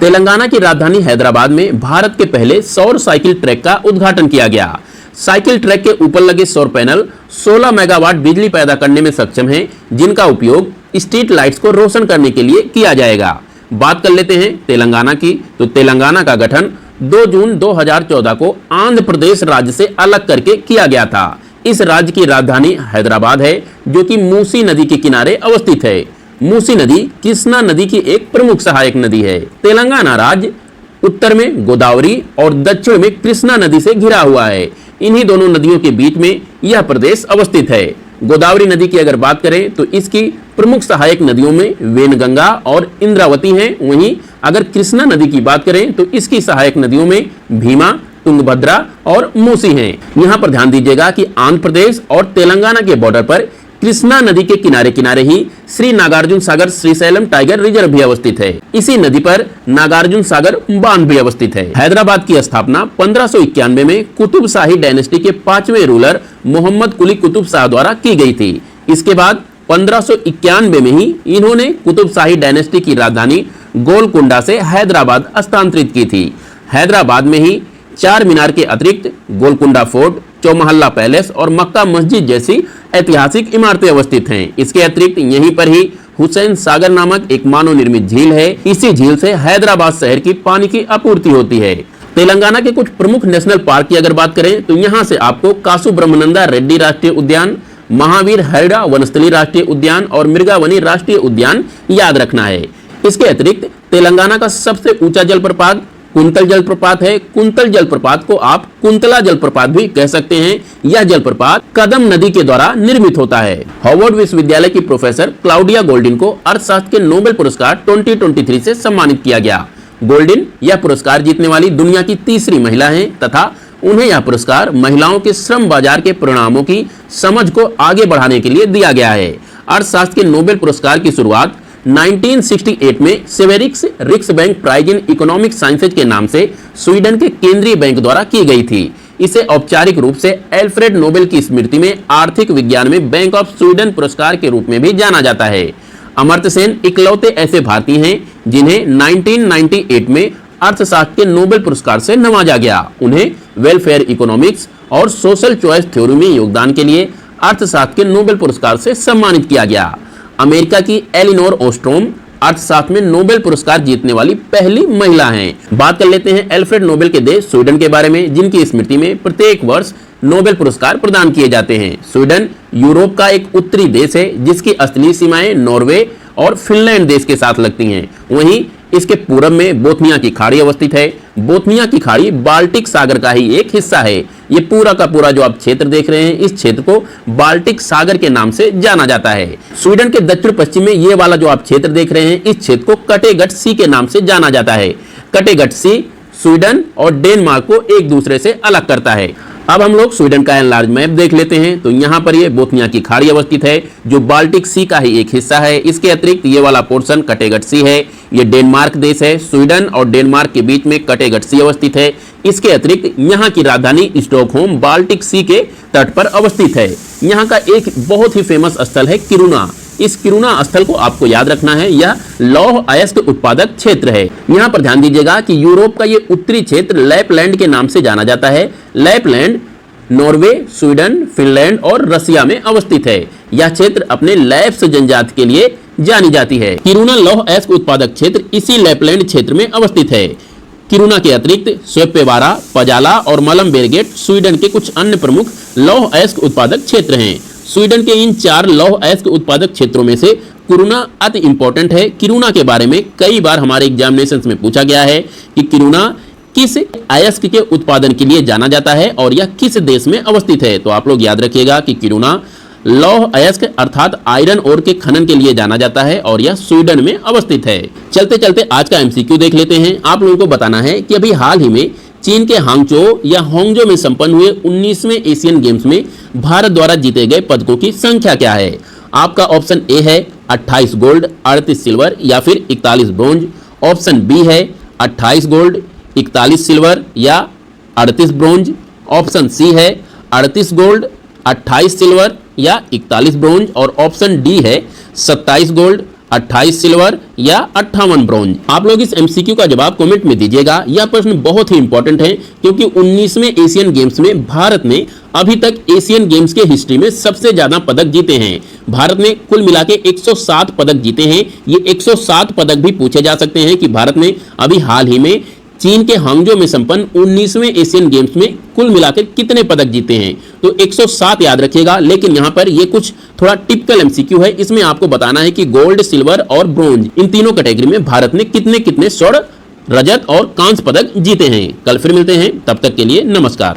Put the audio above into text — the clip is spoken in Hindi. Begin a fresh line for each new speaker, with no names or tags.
तेलंगाना की राजधानी हैदराबाद में भारत के पहले सौर साइकिल ट्रैक का उद्घाटन किया गया। साइकिल ट्रैक के ऊपर लगे सौर पैनल 16 मेगावाट बिजली पैदा करने में सक्षम हैं, जिनका उपयोग स्ट्रीट लाइट्स को रोशन करने के लिए किया जाएगा। बात कर लेते हैं तेलंगाना की, तो तेलंगाना का गठन 2 जून 2014 को आंध्र प्रदेश राज्य से अलग करके किया गया था। इस राज्य की राजधानी हैदराबाद है, जो कि मूसी नदी के किनारे अवस्थित है। मूसी नदी कृष्णा नदी की एक प्रमुख सहायक नदी है। तेलंगाना राज्य उत्तर में गोदावरी और दक्षिण में कृष्णा नदी से घिरा हुआ है। इन्हीं दोनों नदियों के बीच में यह प्रदेश अवस्थित है। गोदावरी नदी की अगर बात करें तो इसकी प्रमुख सहायक नदियों में वेनगंगा और इंद्रावती हैं। वहीं अगर कृष्णा नदी की बात करें तो इसकी सहायक नदियों में भीमा, तुंगभद्रा और मूसी हैं। यहाँ पर ध्यान दीजिएगा कि आंध्र प्रदेश और तेलंगाना के बॉर्डर पर कृष्णा नदी के किनारे किनारे ही श्री नागार्जुन सागर श्रीशैलम टाइगर रिजर्व भी अवस्थित है। इसी नदी पर नागार्जुन सागर बांध भी अवस्थित है। हैदराबाद की स्थापना 1591 में कुतुब शाही डायनेस्टी के 5वें रूलर मोहम्मद कुली कुतुब शाह द्वारा की गई थी। इसके बाद 1591 में ही इन्होंने कुतुब शाही डायनेस्टी की राजधानी गोलकुंडा से हैदराबाद स्थानांतरित की थी। हैदराबाद में ही चार मीनार के अतिरिक्त गोलकुंडा फोर्ट, चौमहल्ला पैलेस और मक्का मस्जिद जैसी ऐतिहासिक इमारतें अवस्थित हैं। इसके अतिरिक्त यहीं पर ही हुसैन सागर नामक एक मानव निर्मित झील है। इसी झील से हैदराबाद शहर की पानी की आपूर्ति होती है। तेलंगाना के कुछ प्रमुख नेशनल पार्क की अगर बात करें तो यहाँ से आपको कासु ब्रह्मानंदा रेड्डी राष्ट्रीय उद्यान, महावीर हरिड़ा वनस्थली राष्ट्रीय उद्यान और मृगावनी राष्ट्रीय उद्यान याद रखना है। इसके अतिरिक्त तेलंगाना का सबसे ऊंचा जलप्रपात कुंतल जलप्रपात है। कुंतल जलप्रपात को आप कुंतला जलप्रपात भी कह सकते हैं। यह जलप्रपात कदम नदी के द्वारा निर्मित होता है। हार्वर्ड विश्वविद्यालय की प्रोफेसर क्लाउडिया गोल्डिन को अर्थशास्त्र के नोबेल पुरस्कार 2023 से सम्मानित किया गया। गोल्डिन यह पुरस्कार जीतने वाली दुनिया की तीसरी महिला हैं तथा उन्हें यह पुरस्कार महिलाओं के श्रम बाजार के परिणामों की समझ को आगे बढ़ाने के लिए दिया गया है। अर्थशास्त्र के नोबेल पुरस्कार की शुरुआत 1968 में Sveriges Riksbank prize in economic sciences के नाम से स्वीडन के केंद्रीय बैंक द्वारा की गई थी। इसे औपचारिक रूप से एल्फ्रेड नोबेल की स्मृति में आर्थिक विज्ञान में बैंक ऑफ स्वीडन पुरस्कार के रूप में भी जाना जाता है। अमर्त्य सेन इकलौते ऐसे भारतीय हैं जिन्हें 1998 में अर्थशास्त्र के नोबेल पुरस्कार से नवाजा गया। उन्हें वेलफेयर इकोनॉमिक्स और सोशल चॉइस थ्योरी में योगदान के लिए अर्थशास्त्र के नोबेल पुरस्कार से सम्मानित किया गया। अमेरिका की एलिनोर ओस्ट्रोम अर्थशास्त्र में नोबेल पुरस्कार जीतने वाली पहली महिला हैं। बात कर लेते हैं एल्फ्रेड नोबेल के देश स्वीडन के बारे में, जिनकी स्मृति में प्रत्येक वर्ष नोबेल पुरस्कार प्रदान किए जाते हैं। स्वीडन यूरोप का एक उत्तरी देश है जिसकी असली सीमाएं नॉर्वे और फिनलैंड देश के साथ लगती हैं। वहीं इसके पूरब में बोथनिया की खाड़ी अवस्थित है। बोथनिया की खाड़ी बाल्टिक सागर का ही एक हिस्सा है। ये पूरा का पूरा जो आप क्षेत्र देख रहे हैं, इस क्षेत्र को बाल्टिक सागर के नाम से जाना जाता है। स्वीडन के दक्षिण पश्चिम में ये वाला जो आप क्षेत्र देख रहे हैं, इस क्षेत्र को कटेगट सी के नाम से जाना जाता है। कटेगट सी स्वीडन और डेनमार्क को एक दूसरे से अलग करता है। अब हम लोग स्वीडन का एनलार्ज मैप देख लेते हैं, तो यहाँ पर ये बोथनिया की खाड़ी अवस्थित है जो बाल्टिक सी का ही एक हिस्सा है। इसके अतिरिक्त ये वाला पोर्शन कटेगट सी है। ये डेनमार्क देश है। स्वीडन और डेनमार्क के बीच में कटेगट सी अवस्थित है। इसके अतिरिक्त यहाँ की राजधानी स्टॉकहोम बाल्टिक सी के तट पर अवस्थित है। यहाँ का एक बहुत ही फेमस स्थल है किरुना। इस किरुना स्थल को आपको याद रखना है। यह लौह अयस्क उत्पादक क्षेत्र है। यहाँ पर ध्यान दीजिएगा कि यूरोप का ये उत्तरी क्षेत्र लैपलैंड के नाम से जाना जाता है। लैपलैंड नॉर्वे, स्वीडन, फिनलैंड और रसिया में अवस्थित है। यह क्षेत्र अपने लैप्स जनजाति के लिए जानी जाती है। किरुना लौह अयस्क उत्पादक क्षेत्र इसी लैपलैंड क्षेत्र में अवस्थित है। किरुना के अतिरिक्त स्वेप्पेवारा, पजाला और मलमबेरगेट स्वीडन के कुछ अन्य प्रमुख लौह अयस्क उत्पादक क्षेत्र हैं। स्वीडन के इन 4 लौह अयस्क उत्पादक क्षेत्रों में से किरुना अति इंपॉर्टेंट है। किरुना के बारे में कई बार हमारे एग्जामिनेशंस में पूछा गया है कि किरुना किस अयस्क के उत्पादन के लिए जाना जाता है और यह किस देश में अवस्थित है। तो आप लोग याद रखिएगा कि किरुना लौह अयस्क अर्थात आयरन ओर के खनन के लिए जाना जाता है और यह स्वीडन में अवस्थित है। चलते चलते आज का एमसीक्यू देख लेते हैं। आप लोगों को बताना है कि अभी हाल ही में चीन के हांगझो या होंगजो में संपन्न हुए 19वें एशियन गेम्स में भारत द्वारा जीते गए पदकों की संख्या क्या है। आपका ऑप्शन ए है 28 गोल्ड, 38 सिल्वर या फिर 41 ब्रोंज। ऑप्शन बी है 28 गोल्ड, 41 सिल्वर या 38 ब्रोंज। ऑप्शन सी है 38 गोल्ड, 28 सिल्वर या 41 ब्रोंज और ऑप्शन डी है 27 गोल्ड, 28 सिल्वर या 58 ब्रॉन्ज। आप लोग इस एमसीक्यू का जवाब कमेंट में दीजिएगा। यह प्रश्न बहुत ही इंपॉर्टेंट है क्योंकि 19वें एशियन गेम्स में भारत ने अभी तक एशियन गेम्स के हिस्ट्री में सबसे ज्यादा पदक जीते हैं। भारत ने कुल मिला के 107 पदक जीते हैं। ये 107 पदक भी पूछे जा सकते हैं कि भारत ने अभी हाल ही में चीन के हांगजो में संपन्न 19वें एशियन गेम्स में कुल मिलाकर कितने पदक जीते हैं। तो 107 याद रखिएगा। लेकिन यहाँ पर ये कुछ थोड़ा टिपिकल एमसीक्यू है। इसमें आपको बताना है कि गोल्ड, सिल्वर और ब्रोंज इन तीनों कैटेगरी में भारत ने कितने कितने स्वर्ण, रजत और कांस्य पदक जीते हैं। कल फिर मिलते हैं, तब तक के लिए नमस्कार।